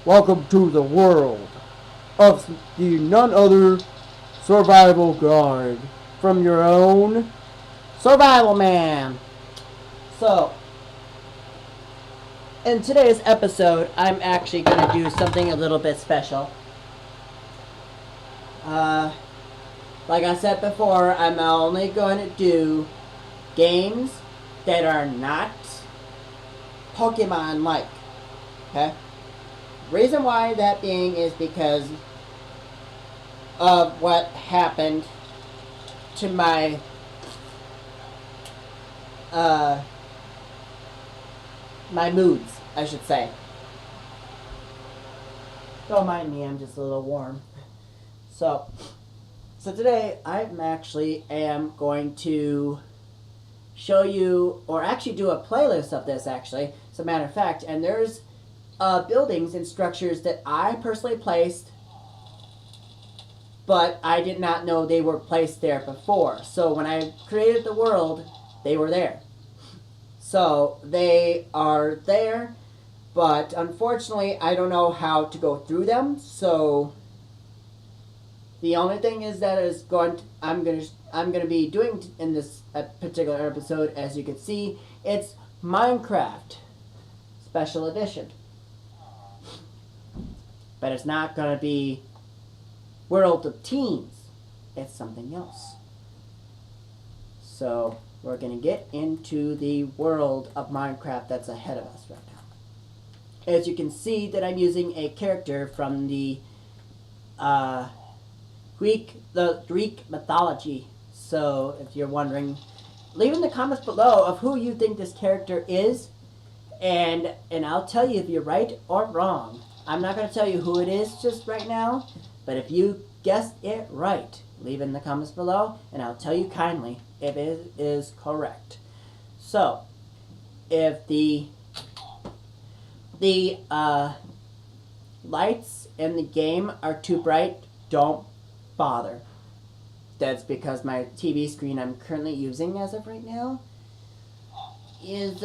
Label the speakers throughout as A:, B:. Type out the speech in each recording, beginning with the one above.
A: Welcome to the world of the none other survival guide from your own survival man. So, in today's episode, I'm actually going to do something a little bit special. Uh, like I said before, I'm only going to do games that are not Pokemon like. Okay? Reason why that being is because of what happened to my my moods, I should say. Don't mind me, I'm just a little warm. So today I'm actually am going to show you, or actually do a playlist of this actually, as a matter of fact, and there's buildings and structures that I personally placed, but I did not know they were placed there before. So when I created the world, they were there. So they are there, but unfortunately I don't know how to go through them. So the only thing is that is going to, I'm gonna be doing in this particular episode, as you can see, it's Minecraft Special Edition. But it's not gonna be World of Teens. It's something else. So we're gonna get into the world of Minecraft that's ahead of us right now. As you can see that I'm using a character from the Greek mythology. So if you're wondering, leave in the comments below of who you think this character is, and I'll tell you if you're right or wrong. I'm not going to tell you who it is just right now, but if you guessed it right, leave in the comments below, and I'll tell you kindly if it is correct. So, if the lights in the game are too bright, don't bother. That's because my TV screen I'm currently using as of right now is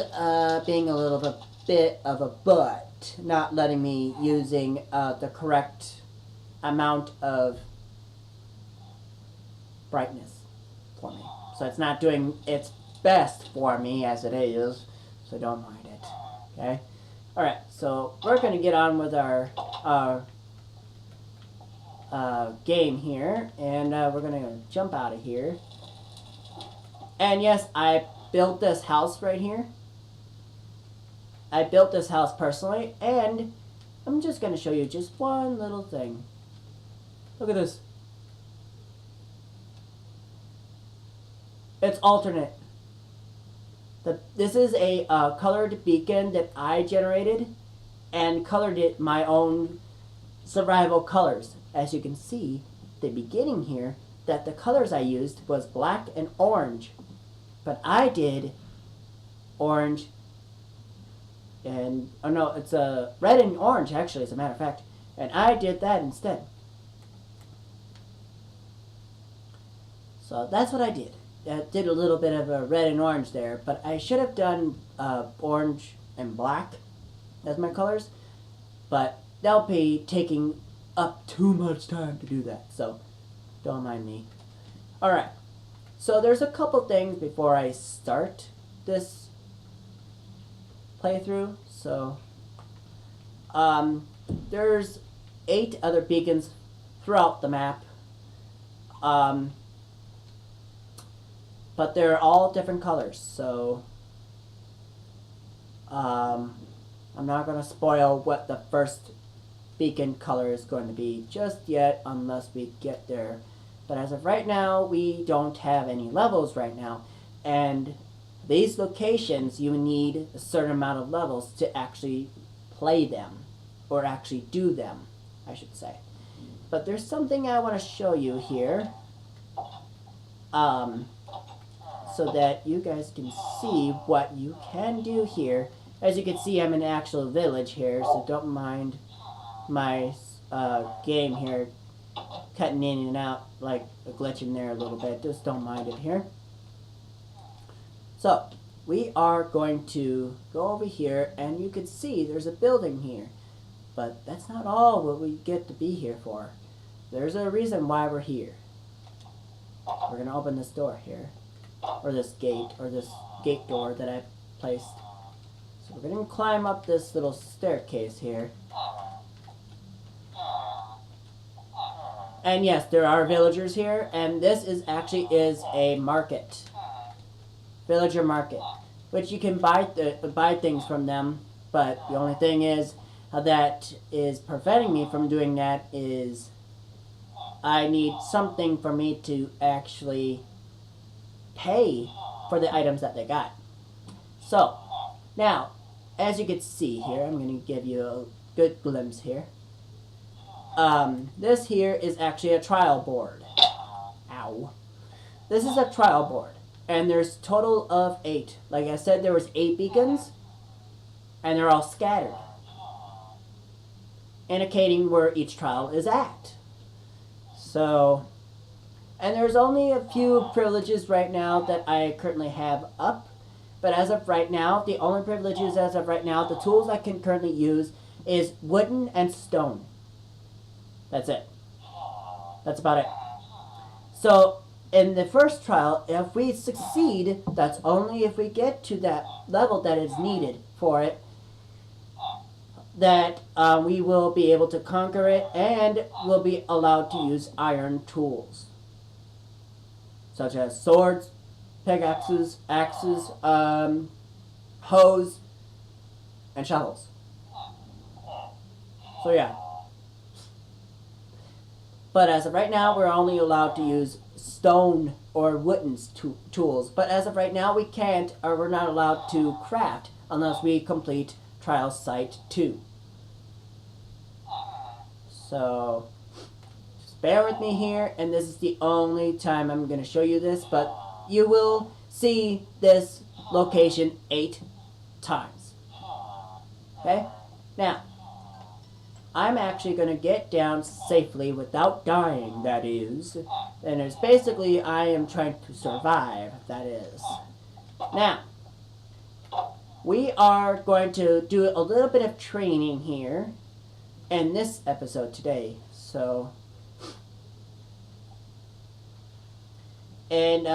A: being a little bit of a butt, not letting me using the correct amount of brightness for me. So it's not doing its best for me as it is, so don't mind it. Okay? Alright, so we're going to get on with our game here, and we're going to jump out of here. And yes, I built this house right here. I built this house personally, and I'm just going to show you just one little thing. Look at this. It's alternate. This is a colored beacon that I generated and colored it my own survival colors. As you can see, the beginning here, that the colors I used was black and orange. But I did orange and, oh no, it's a red and orange actually, as a matter of fact. And I did that instead. So that's what I did. I did a little bit of a red and orange there, but I should have done orange and black as my colors. But that'll be taking up too much time to do that, so don't mind me. Alright, so there's a couple things before I start this playthrough. So there's 8 other beacons throughout the map, but they're all different colors. So I'm not going to spoil what the first beacon color is going to be just yet unless we get there. But as of right now, we don't have any levels right now, and these locations you need a certain amount of levels to actually play them, or actually do them, I should say. But there's something I want to show you here, so that you guys can see what you can do here. As you can see, I'm in an actual village here, so don't mind my game here cutting in and out, like a glitch in there a little bit. Just don't mind it here. So we are going to go over here, and you can see there's a building here. But that's not all what we get to be here for. There's a reason why we're here. We're going to open this door here. Or this gate door that I placed. So we're going to climb up this little staircase here. And yes, there are villagers here, and this is a market. Villager market. Which you can buy things from them, but the only thing is that is preventing me from doing that is I need something for me to actually pay for the items that they got. So, now, as you can see here, I'm going to give you a good glimpse here. This here is actually a trial board. Ow. This is a trial board. And there's a total of 8. Like I said, there was 8 beacons. And they're all scattered, indicating where each trial is at. So, and there's only a few privileges right now that I currently have up. But as of right now, the only privileges as of right now, the tools I can currently use is wooden and stone. That's it. That's about it. So, in the first trial, if we succeed, that's only if we get to that level that is needed for it, that we will be able to conquer it and will be allowed to use iron tools. Such as swords, pickaxes, axes, hoes, and shovels. So yeah. But as of right now, we're only allowed to use stone or wooden tools. But as of right now, we can't, or we're not allowed to craft unless we complete Trial Site 2. So, just bear with me here, and this is the only time I'm going to show you this, but you will see this location 8 times. Okay? Now, I'm actually going to get down safely without dying, that is. And it's basically, I am trying to survive, that is. Now, we are going to do a little bit of training here in this episode today. So, and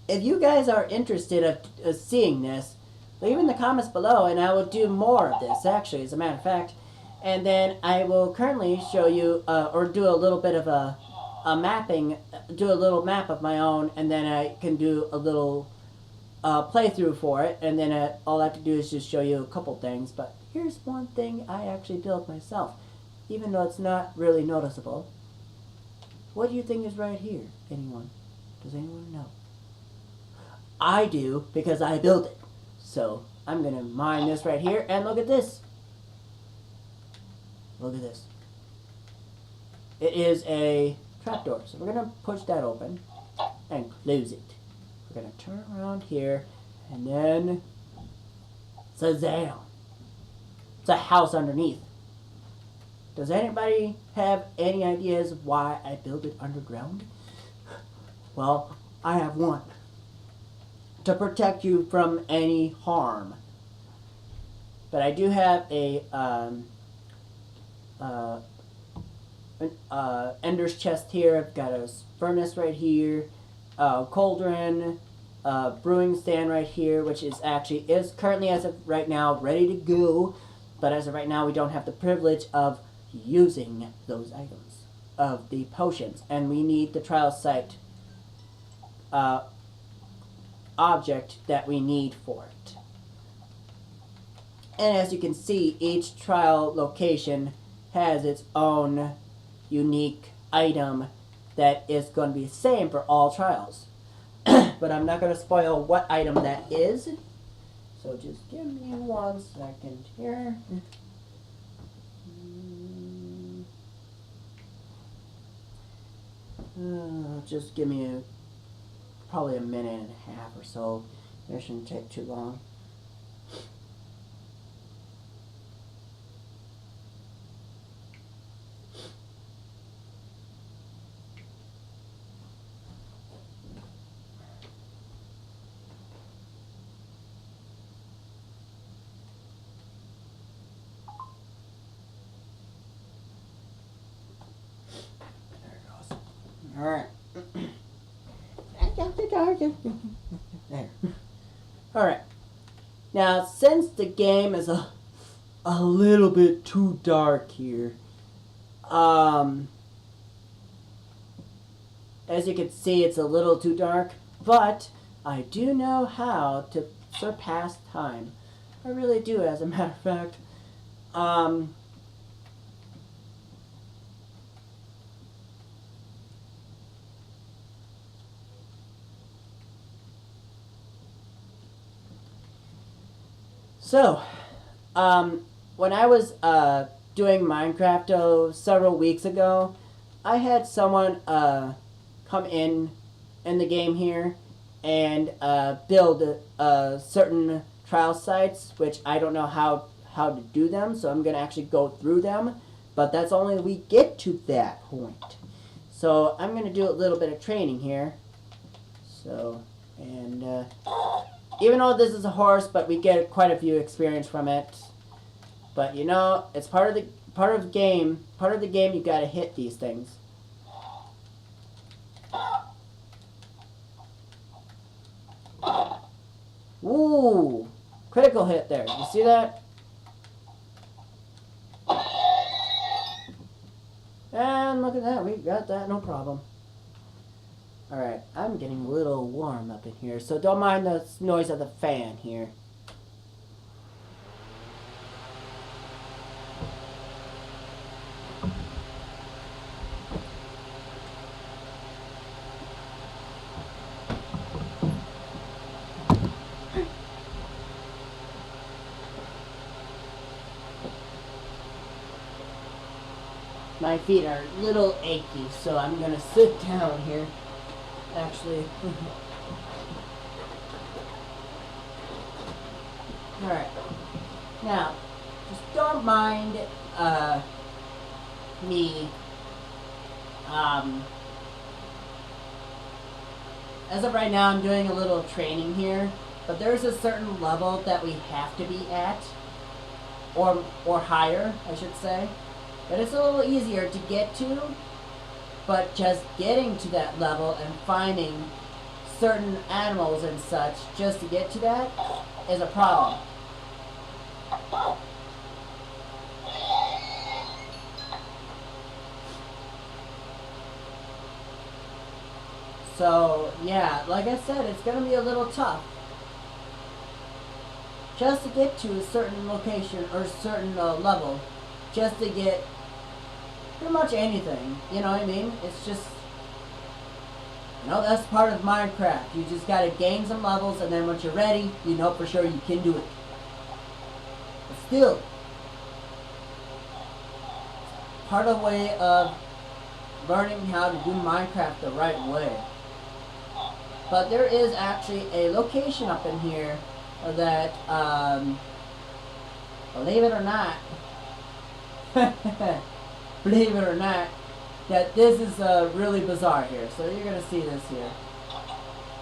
A: if you guys are interested of seeing this, leave in the comments below, and I will do more of this, actually, as a matter of fact. And then I will currently show you, or do a little bit of a mapping, do a little map of my own, and then I can do a little playthrough for it, and then all I have to do is just show you a couple things. But here's one thing I actually built myself, even though it's not really noticeable. What do you think is right here? Anyone? Does anyone know? I do, because I built it. So, I'm going to mine this right here, and look at this. Look at this. It is a trapdoor, so we're going to push that open and close it. We're going to turn around here, and then, Shazam! It's a house underneath. Does anybody have any ideas why I built it underground? Well, I have one. To protect you from any harm. But I do have a Ender's chest here. I've got a furnace right here, cauldron, brewing stand right here, which is currently, as of right now, ready to go. But as of right now, we don't have the privilege of using those items, of the potions, and we need the trial site object that we need for it. And as you can see, each trial location has its own unique item that is going to be the same for all trials. But I'm not going to spoil what item that is. So just give me 1 second here. Just give me probably a minute and a half or so. It shouldn't take too long. Alright. There. Alright. Now, since the game is a little bit too dark here, as you can see, it's a little too dark, but I do know how to surpass time. I really do, as a matter of fact. So, when I was doing Minecraft several weeks ago, I had someone come in the game here and build certain trial sites, which I don't know how to do them, so I'm going to actually go through them, but that's only when we get to that point. So I'm going to do a little bit of training here. So, and even though this is a horse, but we get quite a few experience from it. But you know, it's part of the game. Part of the game, you got to hit these things. Ooh, critical hit there. You see that? And look at that, we got that, no problem. Alright, I'm getting a little warm up in here, so don't mind the noise of the fan here. My feet are a little achy, so I'm gonna sit down here. Actually. Alright. Now, just don't mind me as of right now I'm doing a little training here, but there's a certain level that we have to be at, or higher, I should say. But it's a little easier to get to, but just getting to that level and finding certain animals and such just to get to that is a problem. So, yeah, like I said, it's going to be a little tough just to get to a certain location or certain level, just to get pretty much anything, you know what I mean? It's just, you know, that's part of Minecraft. You just gotta gain some levels, and then once you're ready, you know for sure you can do it. But still, part of the way of learning how to do Minecraft the right way. But there is actually a location up in here that, believe it or not, believe it or not, that this is really bizarre here. So you're going to see this here.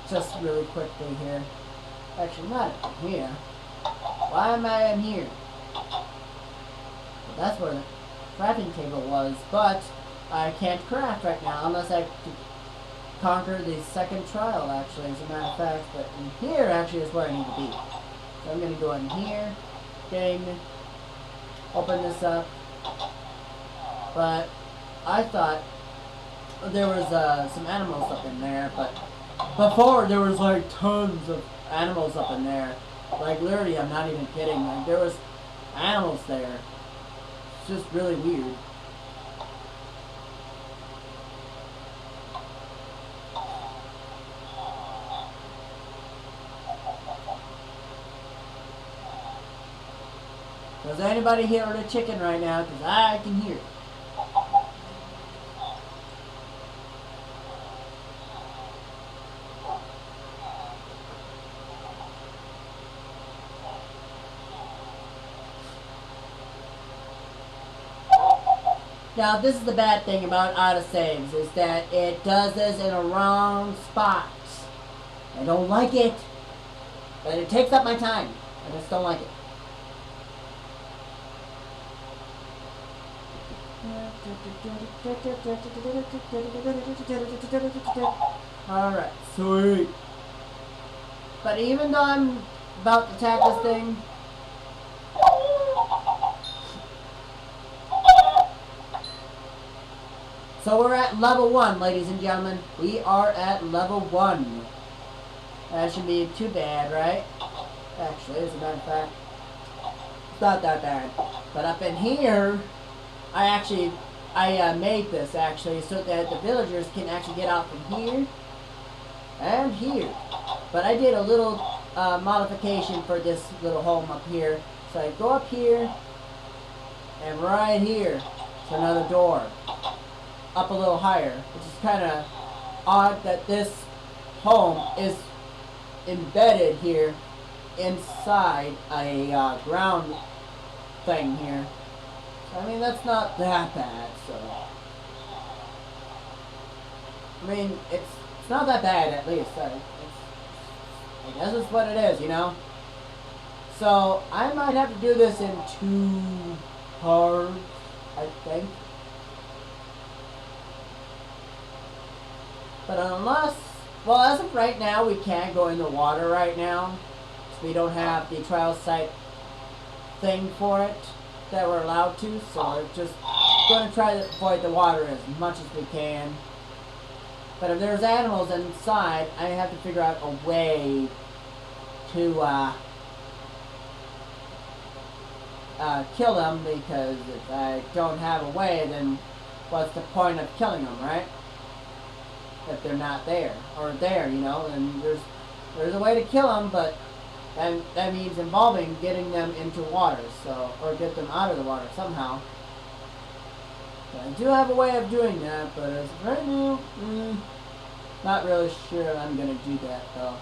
A: Just really quickly here. Actually, not in here. Why am I in here? Well, that's where the crafting table was, but I can't craft right now unless I conquer the second trial, actually, as a matter of fact. But in here, actually, is where I need to be. So I'm going to go in here, open this up. But I thought there was some animals up in there, but before there was like tons of animals up in there. Like literally, I'm not even kidding. Like there was animals there. It's just really weird. Does anybody hear the chicken right now? Because I can hear it. Now, this is the bad thing about autosaves, is that it does this in a wrong spot. I don't like it, but it takes up my time. I just don't like it. Alright, sweet. But even though I'm about to tap this thing, so we're at level 1, ladies and gentlemen. We are at level 1. That shouldn't be too bad, right? Actually, as a matter of fact, it's not that bad. But up in here, I made this actually so that the villagers can actually get out from here and here. But I did a little modification for this little home up here. So I go up here, and right here is another door. Up a little higher, which is kind of odd that this home is embedded here inside a ground thing here. So, I mean, that's not that bad, so. I mean, it's not that bad, at least. I guess it's what it is, you know? So, I might have to do this in 2 parts, I think. But unless, well, as of right now, we can't go in the water right now. So we don't have the trial site thing for it that we're allowed to. So we're just going to try to avoid the water as much as we can. But if there's animals inside, I have to figure out a way to kill them, because if I don't have a way, then what's the point of killing them, right? If they're not there, or there, you know, and there's a way to kill them, but that means involving getting them into water, so, or get them out of the water somehow. But I do have a way of doing that, but as of right now, not really sure I'm gonna do that though.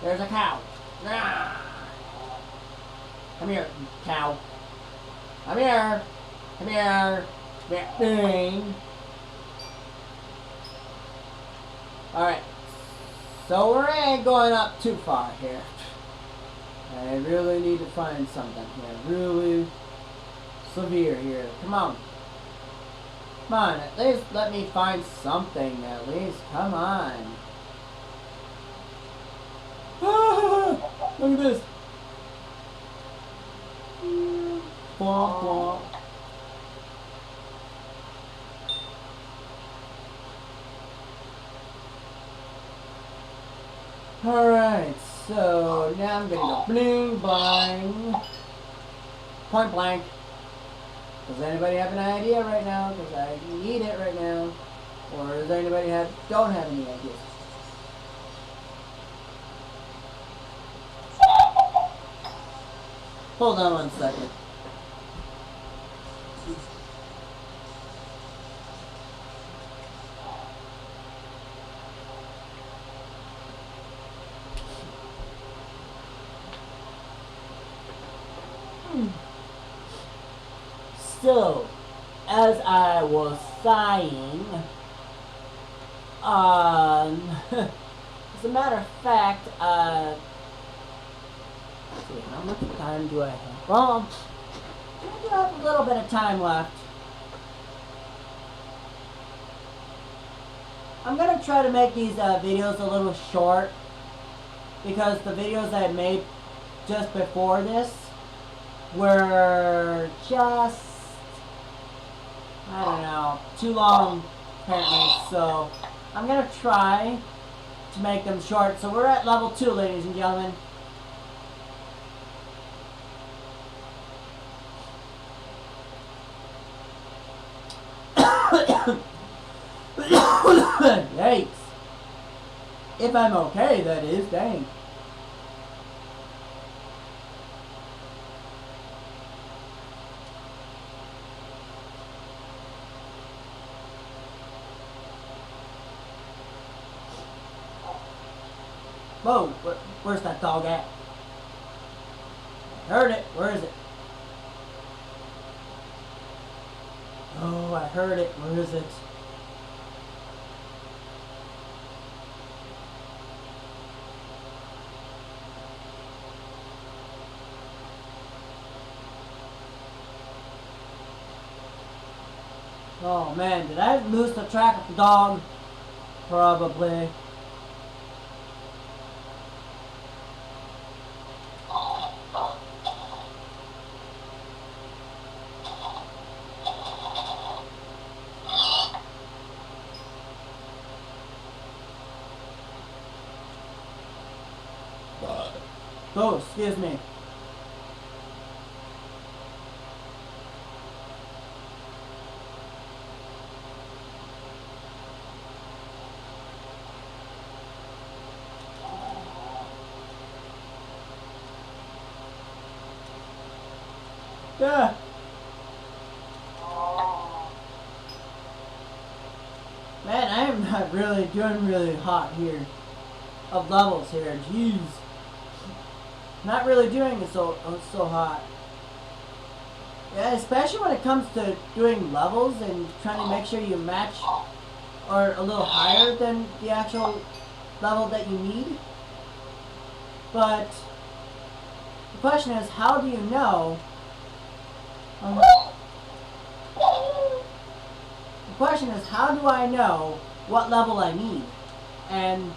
A: There's a cow. Come here, cow. Come here. Come here. Come Alright. So we ain't going up too far here. I really need to find something here. Really severe here. Come on. Come on, at least let me find something, at least. Come on. Ah, look at this. Bwomp, bwomp. Alright, so now I'm gonna go bling blang. Point blank. Does anybody have an idea right now? Because I need it right now. Or does anybody don't have any ideas? Hold on 1 second. So, as I was saying, as a matter of fact, let's see, how much time do I have? Well, I do have a little bit of time left. I'm gonna try to make these videos a little short, because the videos I made just before this were just, I don't know, too long apparently, so I'm gonna try to make them short. So we're at level 2, ladies and gentlemen. Yikes. If I'm okay, that is, dang. Whoa, where's that dog at? I heard it. Where is it? Oh, I heard it. Where is it? Oh man, did I lose the track of the dog? Probably. Oh, excuse me. Yeah. Man, I am not really doing really hot here. Of levels here, jeez. Not really doing it so hot. Yeah, especially when it comes to doing levels and trying to make sure you match or a little higher than the actual level that you need. But the question is, how do you know? The question is, how do I know what level I need? And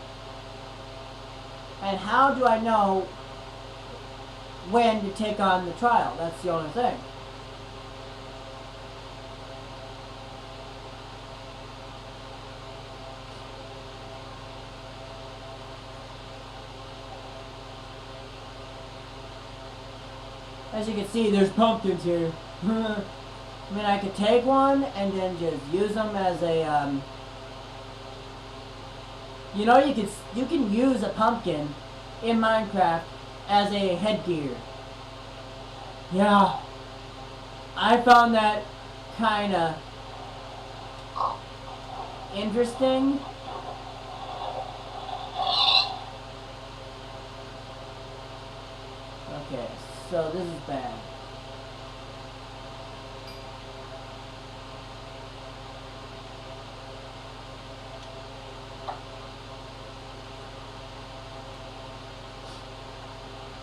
A: how do I know when to take on the trial? That's the only thing. As you can see, there's pumpkins here. I mean, I could take one and then just use them as a, you know, you can use a pumpkin in Minecraft as a headgear. Yeah, I found that kind of interesting. Okay, so this is bad.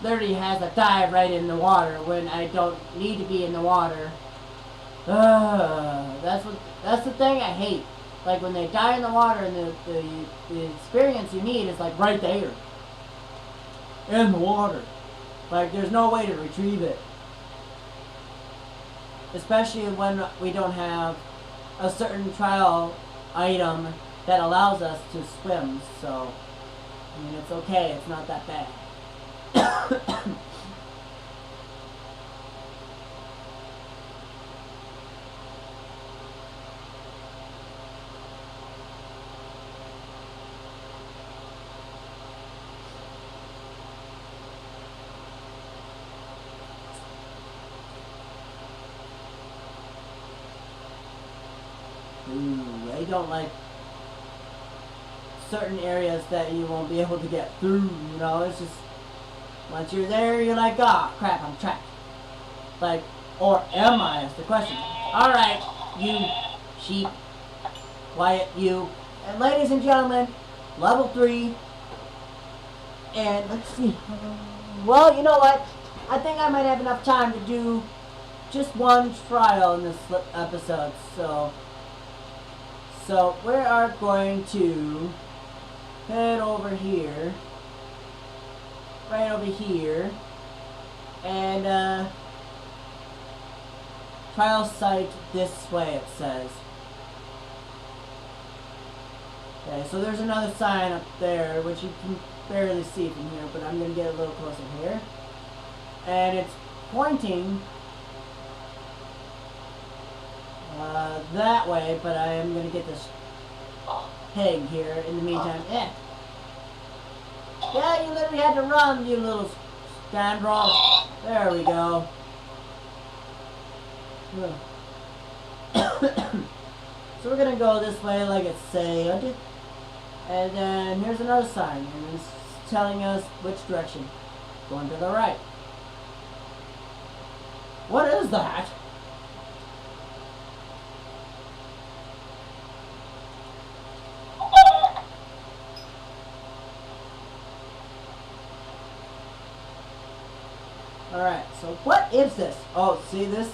A: Literally has a dive right in the water when I don't need to be in the water. That's the thing I hate. Like when they die in the water and the experience you need is like right there. In the water. Like there's no way to retrieve it. Especially when we don't have a certain trial item that allows us to swim, so I mean it's okay, it's not that bad. Ooh, I don't like certain areas that you won't be able to get through, you know, it's just once you're there, you're like, ah, oh, crap, I'm trapped. Like, or am I, is the question. Alright, you sheep, quiet, you. And ladies and gentlemen, level 3. And let's see. Well, you know what? I think I might have enough time to do just one trial in this episode. So we are going to head over here. Right over here, and trial site this way, it says. Okay, so there's another sign up there which you can barely see from here, but I'm going to get a little closer here, and it's pointing that way, but I am going to get this pig here in the meantime. Yeah, you literally had to run, you little scoundrel. There we go. So we're gonna go this way like it said. And then here's another sign, and it's telling us which direction. Going to the right. What is that? Alright, so what is this? Oh, see this?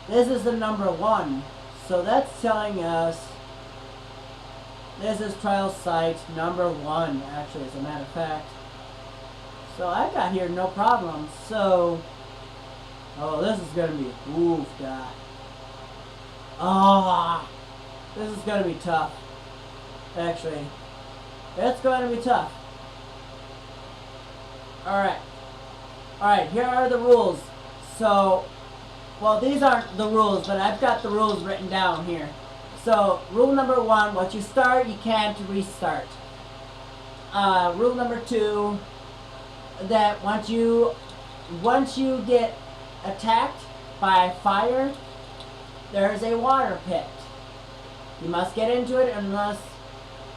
A: This is the number 1. So that's telling us this is trial site number 1, actually, as a matter of fact. So I got here no problem. So, oh, this is gonna be, oof, God. Ah, this is gonna be tough. Actually, it's going to be tough. Alright. Alright, here are the rules. So, well, these aren't the rules, but I've got the rules written down here. So, rule number 1, once you start, you can't restart. Rule number 2, that once you get attacked by fire, there's a water pit. You must get into it unless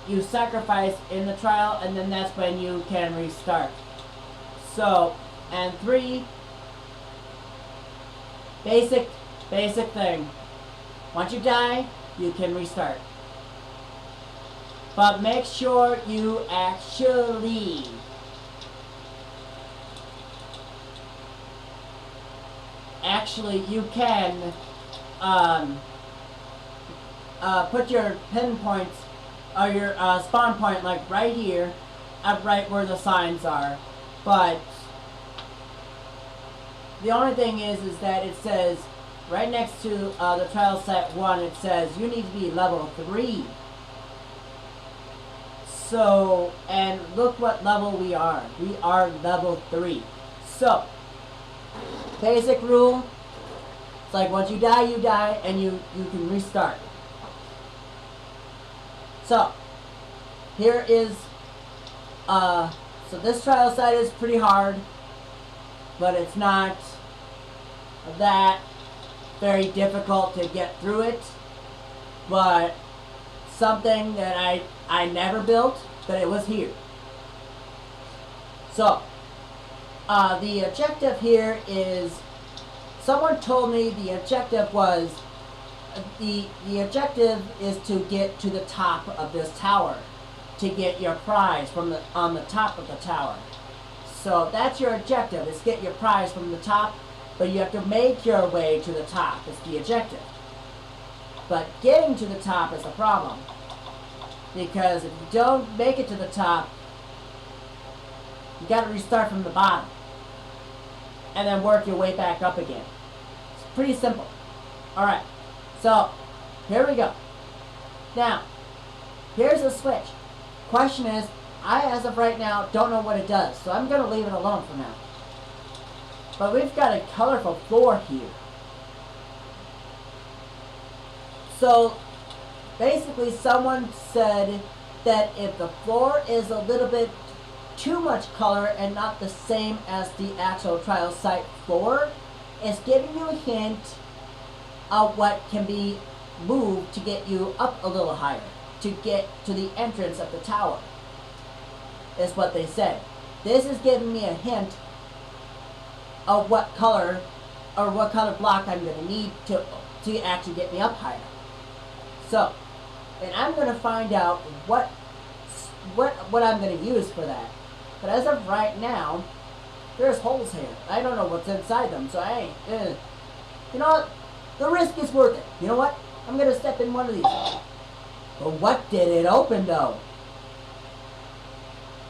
A: you sacrifice in the trial, and then that's when you can restart. So, and 3, basic thing. Once you die, you can restart. But make sure you actually you can put your pinpoints or your spawn point like right here, right where the signs are. But the only thing is that it says right next to the trial site 1, it says you need to be level 3. So, and look what level we are. We are level 3. So, basic rule. It's like once you die, and you can restart. So, here is, so this trial site is pretty hard, but it's not that very difficult to get through it. But something that I never built, but it was here. So, the objective here is, someone told me the objective was, the objective is to get to the top of this tower to get your prize from on the top of the tower. So that's your objective, is get your prize from the top, but you have to make your way to the top. It's the objective. But getting to the top is the problem, because if you don't make it to the top, you got to restart from the bottom and then work your way back up again. It's pretty simple. Alright. So, here we go. Now, here's a switch. Question is, I, as of right now, don't know what it does, so I'm going to leave it alone for now. But we've got a colorful floor here. So, basically someone said that if the floor is a little bit too much color and not the same as the actual trial site floor, it's giving you a hint of what can be moved to get you up a little higher, to get to the entrance of the tower, is what they said. This is giving me a hint of what color or what color block I'm going to need to actually get me up higher. So, and I'm going to find out what I'm going to use for that. But as of right now, there's holes here. I don't know what's inside them, so I ain't, you know what? The risk is worth it. You know what? I'm going to step in one of these. But what did it open, though?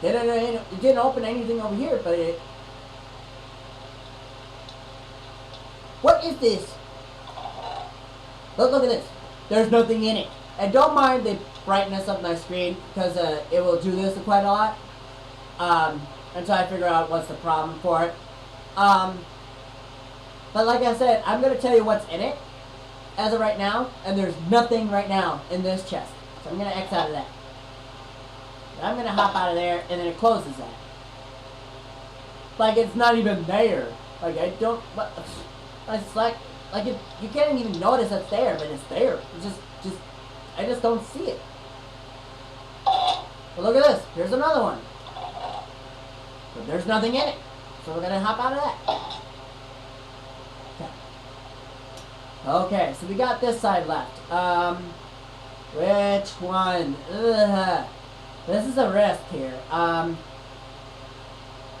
A: It didn't open anything over here, but it... What is this? Look at this. There's nothing in it. And don't mind the brightness of my screen, because it will do this quite a lot. Until I figure out what's the problem for it. But like I said, I'm going to tell you what's in it as of right now, and there's nothing right now in this chest. So I'm going to X out of that. I'm going to hop out of there, and then it closes that. Like, it's not even there. Like, I don't... But, it's like you can't even notice it's there, but it's there. It's just... I just don't see it. But look at this. Here's another one. But there's nothing in it. So we're going to hop out of that. Okay, so we got this side left. Which one? Ugh. This is a risk here.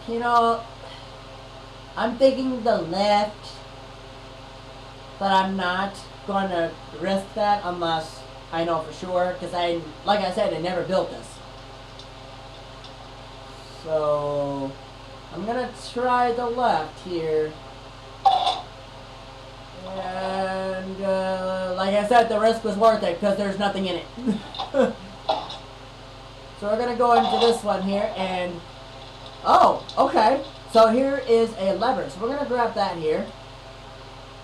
A: You know, I'm thinking the left, but I'm not. going to risk that unless I know for sure, because like I said, I never built this. So I'm gonna try the left here, and like I said, the risk was worth it because there's nothing in it. So we're gonna go into this one here, and oh, okay. So here is a lever. So we're gonna grab that here,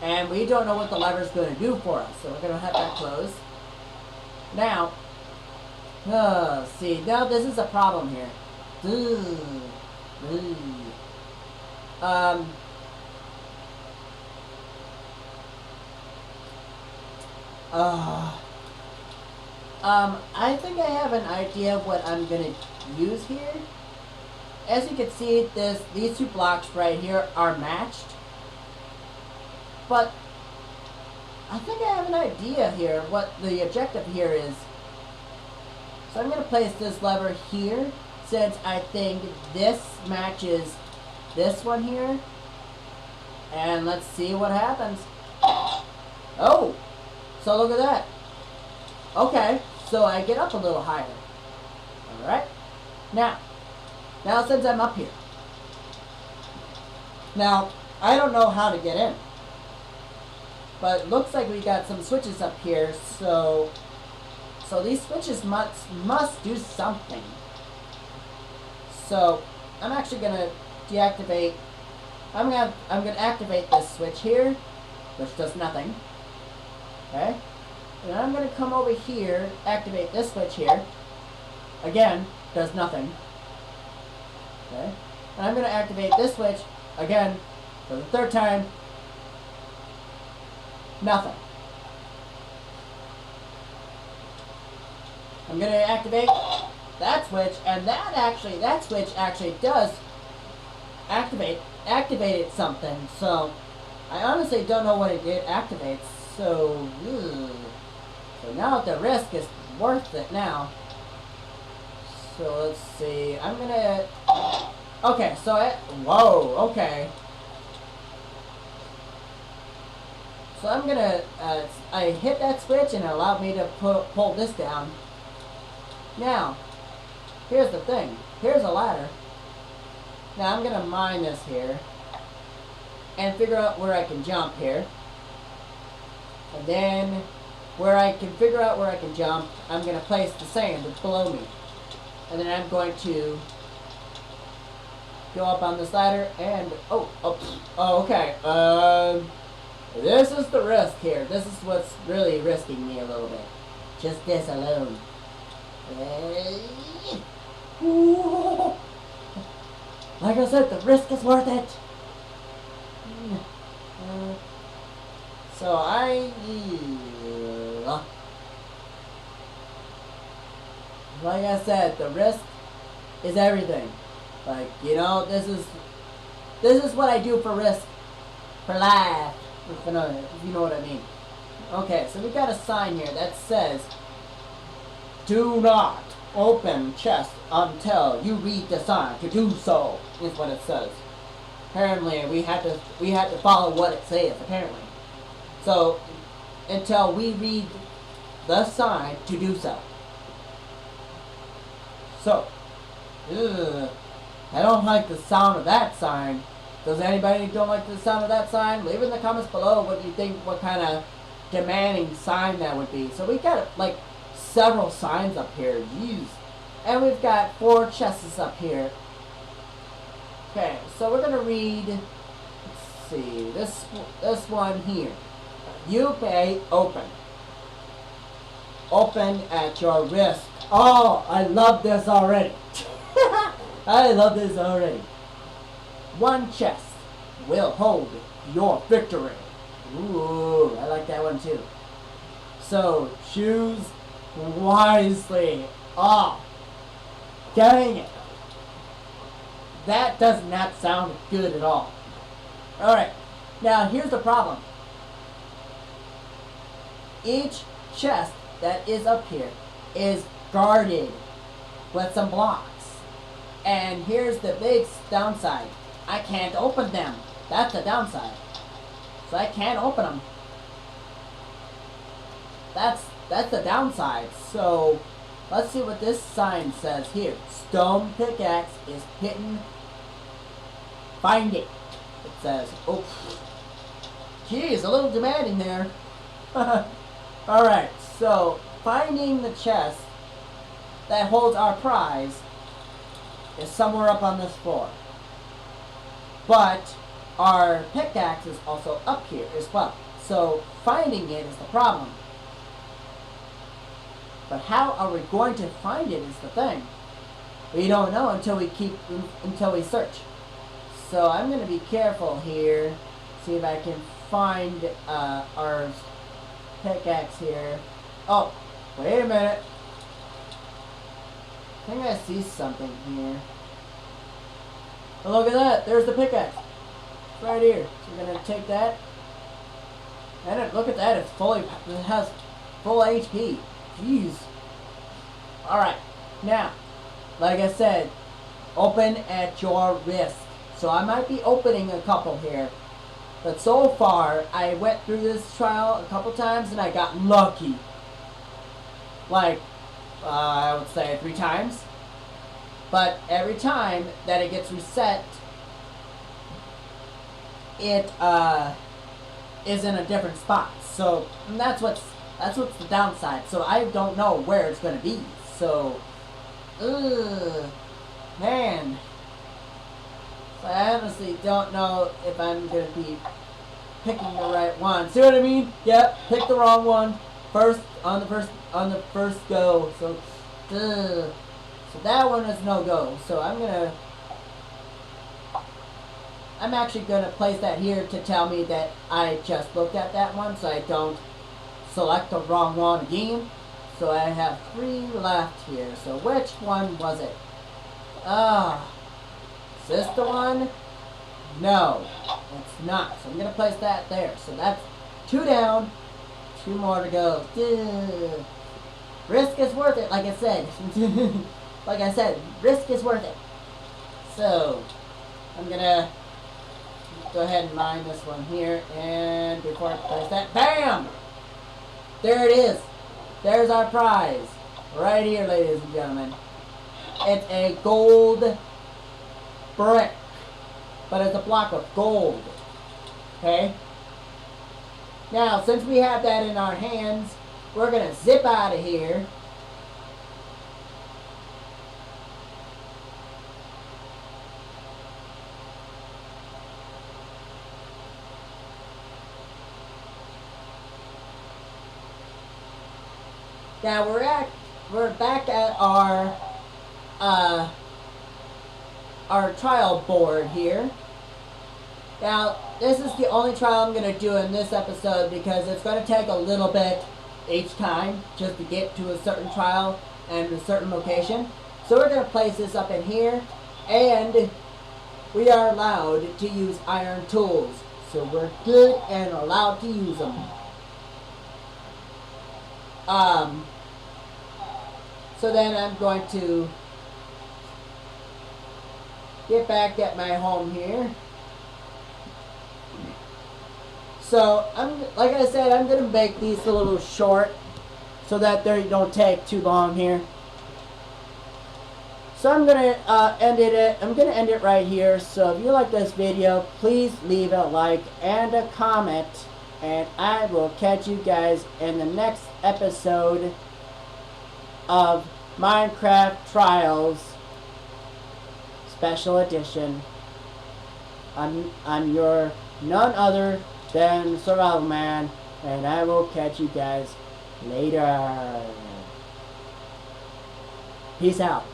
A: and we don't know what the lever is going to do for us. So we're gonna have that closed. Now, see, now this is a problem here. I think I have an idea of what I'm gonna use here. As you can see, these two blocks right here are matched. But I think I have an idea here what the objective here is. So I'm gonna place this lever here, since I think this matches this one here. And let's see what happens. Oh! So look at that. Okay, so I get up a little higher. Alright. Now since I'm up here. Now, I don't know how to get in. But it looks like we got some switches up here, so these switches must do something. So I'm actually gonna deactivate. I'm gonna activate this switch here, which does nothing. Okay, and I'm gonna come over here, activate this switch here. Again, does nothing. Okay, and I'm gonna activate this switch again for the third time. Nothing. I'm gonna activate that switch, and that switch actually does activated something. So I honestly don't know what it activates. So now the risk is worth it now. So let's see. I'm gonna. Okay. So whoa. Okay. So I'm gonna. I hit that switch and it allowed me to pull this down. Now, here's the thing. Here's a ladder. Now I'm gonna mine this here and figure out where I can jump here. And then where I can figure out where I can jump, I'm gonna place the sand below me. And then I'm going to go up on this ladder and okay. This is the risk here. This is what's really risking me a little bit. Just this alone. Like I said, the risk is worth it. So like I said, the risk is everything. Like, you know, this is what I do for risk, for life. If you know what I mean. Okay, so we got a sign here that says, "Do not open chest until you read the sign. To do so," is what it says. Apparently, we had to follow what it says. Apparently, so until we read the sign to do so. So, I don't like the sound of that sign. Does anybody don't like the sound of that sign? Leave in the comments below what you think, what kind of demanding sign that would be. So we got like several signs up here. Jeez. And we've got 4 chests up here. Okay, so we're gonna read, let's see, this one here. You pay open. Open at your risk. Oh, I love this already. I love this already. 1 chest will hold your victory. Ooh, I like that one too. So choose wisely. Oh, dang it. That does not sound good at all. Alright, now here's the problem. Each chest that is up here is guarded with some blocks. And here's the big downside. I can't open them. That's the downside. So I can't open them. that's the downside. So let's see what this sign says here. Stone pickaxe is hidden. Find it. It says. Oh, geez, a little demanding there. All right. So finding the chest that holds our prize is somewhere up on this floor. But our pickaxe is also up here as well. So finding it is the problem. But how are we going to find it is the thing. We don't know until we search. So I'm going to be careful here. See if I can find our pickaxe here. Oh, wait a minute. I think I see something here. Oh, look at that. There's the pickaxe. It's right here. So we're going to take that. And look at that. It has full HP. Jeez. Alright. Now, like I said, open at your risk. So I might be opening a couple here. But so far, I went through this trial a couple times and I got lucky. Like, I would say 3 times. But every time that it gets reset, it is in a different spot. So that's what's the downside. So I don't know where it's going to be. So, man. So I honestly don't know if I'm going to be picking the right one. See what I mean? Yep, pick the wrong one on the first go. So, so that one is no go. So I'm actually gonna place that here to tell me that I just looked at that one, so I don't select the wrong one again. So I have 3 left here. So which one was it? Is this the one? No, it's not. So I'm gonna place that there. So that's 2 down, 2 more to go. Duh. Risk is worth it, like I said. Like I said, risk is worth it. So I'm gonna go ahead and mine this one here, and before I place that, BAM! There it is. There's our prize. Right here, ladies and gentlemen. It's a gold brick, but it's a block of gold. Okay? Now, since we have that in our hands, we're gonna zip out of here. Now we're back at our trial board here. Now this is the only trial I'm going to do in this episode because it's going to take a little bit each time just to get to a certain trial and a certain location. So we're going to place this up in here, and we are allowed to use iron tools. So we're good and allowed to use them. So then I'm going to get back at my home here. So like I said, I'm gonna make these a little short so that they don't take too long here. So I'm gonna end it right here. So if you like this video, please leave a like and a comment, and I will catch you guys in the next episode of Minecraft Trials Special Edition. I'm your none other than Survival Man, and I will catch you guys later. Peace out.